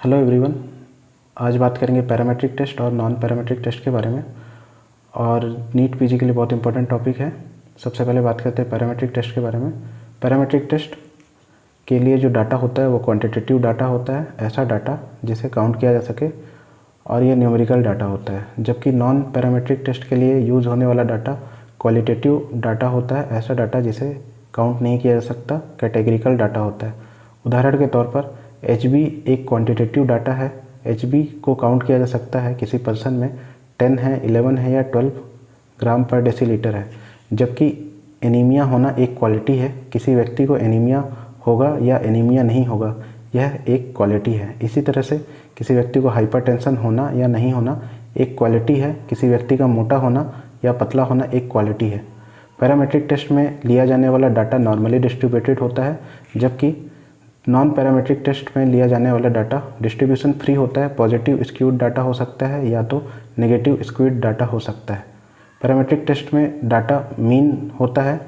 Hello everyone. आज बात करेंगे पैरामेट्रिक टेस्ट और नॉन पैरामेट्रिक टेस्ट के बारे में। और नीट पीजी के लिए बहुत इंपॉर्टेंट टॉपिक है। सबसे पहले बात करते हैं पैरामेट्रिक टेस्ट के बारे में। पैरामेट्रिक टेस्ट के लिए जो डाटा होता है वो क्वांटिटेटिव डाटा होता है, ऐसा डाटा जिसे काउंट किया जा सके, और ये न्यूमेरिकल डाटा होता है। जबकि नॉन पैरामेट्रिक टेस्ट के लिए यूज़ होने वाला डाटा क्वालिटेटिव डाटा होता है, ऐसा डाटा जिसे काउंट नहीं किया जा सकता, कैटेगरिकल डाटा होता है। उदाहरण के तौर पर HB एक क्वांटिटेटिव डाटा है। HB को काउंट किया जा सकता है किसी पर्सन में 10 है, 11 है या 12 ग्राम पर डेसीलीटर है। जबकि एनीमिया होना एक क्वालिटी है, किसी व्यक्ति को एनीमिया होगा या एनीमिया नहीं होगा, यह एक क्वालिटी है। इसी तरह से किसी व्यक्ति को हाइपरटेंशन होना या नहीं होना एक क्वालिटी है, किसी व्यक्ति का मोटा होना या पतला होना एक क्वालिटी है। पैरामेट्रिक टेस्ट में लिया जाने वाला डाटा नॉर्मली डिस्ट्रीब्यूटेड होता है, जबकि नॉन पैरामेट्रिक टेस्ट में लिया जाने वाला डाटा डिस्ट्रीब्यूशन फ्री होता है। पॉजिटिव स्क्यूड डाटा हो सकता है या तो नेगेटिव स्क्यूड डाटा हो सकता है। पैरामेट्रिक टेस्ट में डाटा मीन होता है,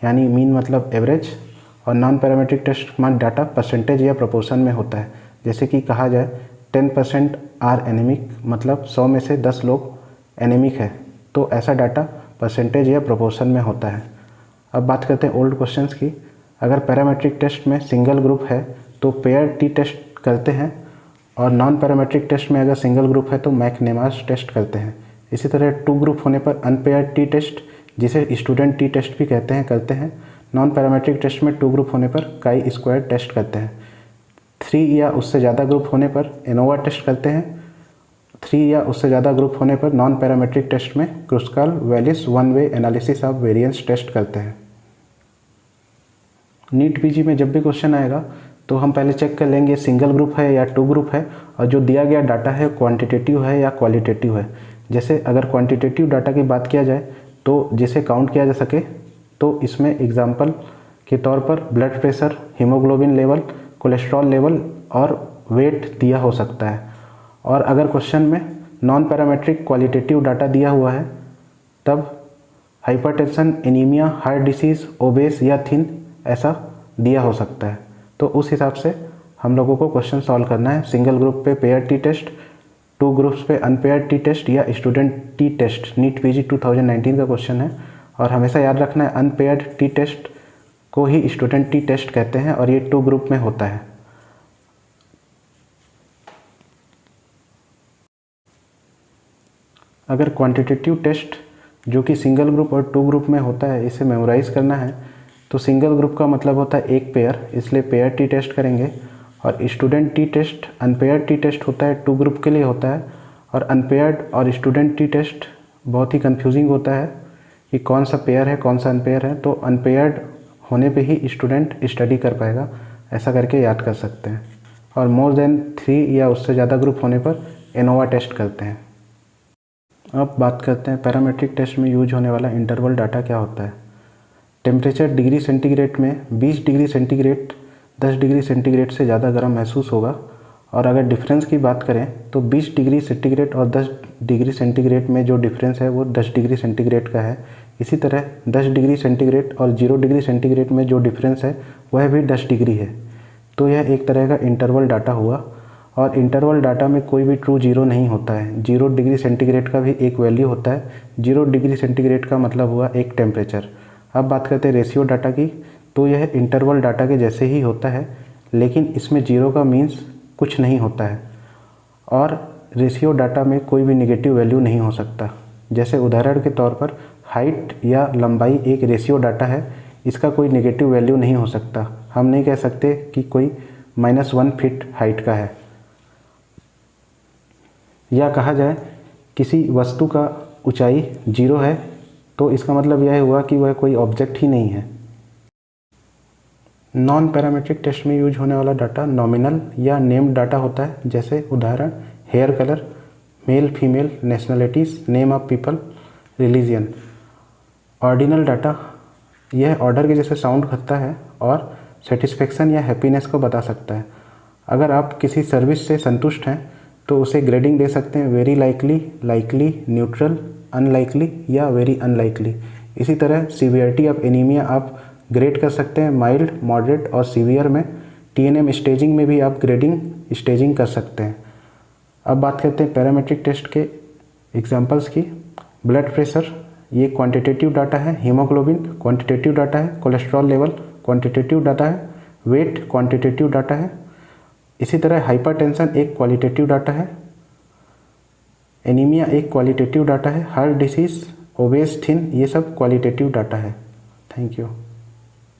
यानी मीन मतलब एवरेज, और नॉन पैरामेट्रिक टेस्ट में डाटा परसेंटेज या प्रोपोर्शन में होता है। जैसे कि कहा जाए 10% आर एनीमिक, मतलब 100 में से 10 लोग एनीमिक है, तो ऐसा डाटा परसेंटेज या प्रोपोर्शन में होता है। अब बात करते हैं ओल्ड क्वेश्चंस की। अगर पैरामेट्रिक टेस्ट में सिंगल ग्रुप है तो पेयर टी टेस्ट करते हैं, और नॉन पैरामेट्रिक टेस्ट में अगर सिंगल ग्रुप है तो मैकनेमास टेस्ट करते हैं। इसी तरह 2 ग्रुप होने पर अनपेयर टी टेस्ट, जिसे स्टूडेंट टी टेस्ट भी कहते हैं, करते हैं। नॉन पैरामेट्रिक टेस्ट में 2 ग्रुप होने पर काई स्क्वायर टेस्ट करते हैं। 3 या उससे ज़्यादा ग्रुप होने पर एनोवा टेस्ट करते हैं। 3 या उससे ज़्यादा ग्रुप होने पर नॉन पैरामेट्रिक टेस्ट में Kruskal Wallis one way analysis of variance test करते हैं। नीट पीजी में जब भी क्वेश्चन आएगा तो हम पहले चेक कर लेंगे सिंगल ग्रुप है या 2 ग्रुप है, और जो दिया गया डाटा है क्वांटिटेटिव है या क्वालिटेटिव है। जैसे अगर क्वांटिटेटिव डाटा की बात किया जाए तो जिसे काउंट किया जा सके, तो इसमें एग्जाम्पल के तौर पर blood pressure, haemoglobin level, cholesterol level और वेट दिया हो सकता है। और अगर क्वेश्चन में नॉन पैरामेट्रिक क्वालिटेटिव डाटा दिया हुआ है तब hypertension, anaemia, heart disease, obese या थिन ऐसा दिया हो सकता है। तो उस हिसाब से हम लोगों को क्वेश्चन सॉल्व करना है। सिंगल ग्रुप पे पेयर टी टेस्ट, 2 ग्रुप्स पे अनपेयर टी टेस्ट या student T test. NEET PG 2019 का क्वेश्चन है, और हमेशा याद रखना है अनपेयर टी टेस्ट को ही स्टूडेंट टी टेस्ट कहते हैं, और ये 2 ग्रुप में होता है। अगर क्वांटिटेटिव टेस्ट जो कि सिंगल ग्रुप और 2 ग्रुप में होता है, इसे मेमोराइज करना है, तो सिंगल ग्रुप का मतलब होता है एक पेयर, इसलिए पेयर टी टेस्ट करेंगे। और student T test unpair T test होता है, 2 ग्रुप के लिए होता है। और अनपेयर्ड और स्टूडेंट टी टेस्ट बहुत ही कंफ्यूजिंग होता है कि कौन सा पेयर है कौन सा अनपेयर है। तो अनपेयर्ड होने पे ही स्टूडेंट स्टडी कर पाएगा, ऐसा करके याद कर सकते हैं। और मोर देन 3 या उससे ज़्यादा ग्रुप होने पर एनोवा टेस्ट करते हैं। अब बात करते हैं पैरामेट्रिक टेस्ट में यूज होने वाला इंटरवल डाटा क्या होता है। टेम्परेचर डिग्री सेंटीग्रेड में 20 डिग्री सेंटीग्रेड 10 डिग्री सेंटीग्रेड से ज़्यादा गर्म महसूस होगा। और अगर डिफरेंस की बात करें तो 20 डिग्री सेंटीग्रेड और 10 डिग्री सेंटीग्रेड में जो डिफरेंस है वो 10 डिग्री सेंटीग्रेड का है। इसी तरह 10 डिग्री सेंटीग्रेड और 0 डिग्री सेंटीग्रेड में जो डिफरेंस है वह भी 10 डिग्री है। तो यह एक तरह का इंटरवल डाटा हुआ, और इंटरवल डाटा में कोई भी ट्रू जीरो नहीं होता है। 0 डिग्री सेंटीग्रेड का भी एक वैल्यू होता है। 0 डिग्री सेंटीग्रेड का मतलब हुआ एक टेम्परेचर। अब बात करते हैं रेशियो डाटा की, तो यह इंटरवल डाटा के जैसे ही होता है, लेकिन इसमें 0 का मीन्स कुछ नहीं होता है, और रेशियो डाटा में कोई भी नेगेटिव वैल्यू नहीं हो सकता। जैसे उदाहरण के तौर पर हाइट या लंबाई एक रेशियो डाटा है, इसका कोई नेगेटिव वैल्यू नहीं हो सकता। हम नहीं कह सकते कि कोई -1 फीट हाइट का है। या कहा जाए किसी वस्तु का ऊंचाई 0 है, तो इसका मतलब यह हुआ कि वह कोई ऑब्जेक्ट ही नहीं है। नॉन पैरामेट्रिक टेस्ट में यूज होने वाला डाटा नॉमिनल या नेम्ड डाटा होता है। जैसे उदाहरण hair colour, male female, nationalities, name of people, religion. Ordinal data यह ऑर्डर के जैसे साउंड करता है और सेटिस्फेक्शन या हैप्पीनेस को बता सकता है। अगर आप किसी सर्विस से संतुष्ट हैं तो उसे ग्रेडिंग दे सकते हैं, very likely, likely, neutral, unlikely या वेरी अनलाइकली। इसी तरह सीवियरिटी ऑफ एनीमिया आप ग्रेड कर सकते हैं माइल्ड, मॉडरेट और सीवियर में। TNM स्टेजिंग में भी आप ग्रेडिंग स्टेजिंग कर सकते हैं। अब बात करते हैं पैरामेट्रिक टेस्ट के एग्जांपल्स की। ब्लड प्रेशर, ये क्वांटिटेटिव डाटा है। हीमोग्लोबिन क्वांटिटेटिव डाटा है। कोलेस्ट्रॉल लेवल क्वांटिटेटिव डाटा है। वेट क्वांटिटेटिव डाटा है। इसी तरह हाइपरटेंशन एक क्वालिटेटिव डाटा है। एनीमिया एक क्वालिटेटिव डाटा है। हार्ट डिसीज, ओबेस, थिन, ये सब क्वालिटेटिव डाटा है। Thank you.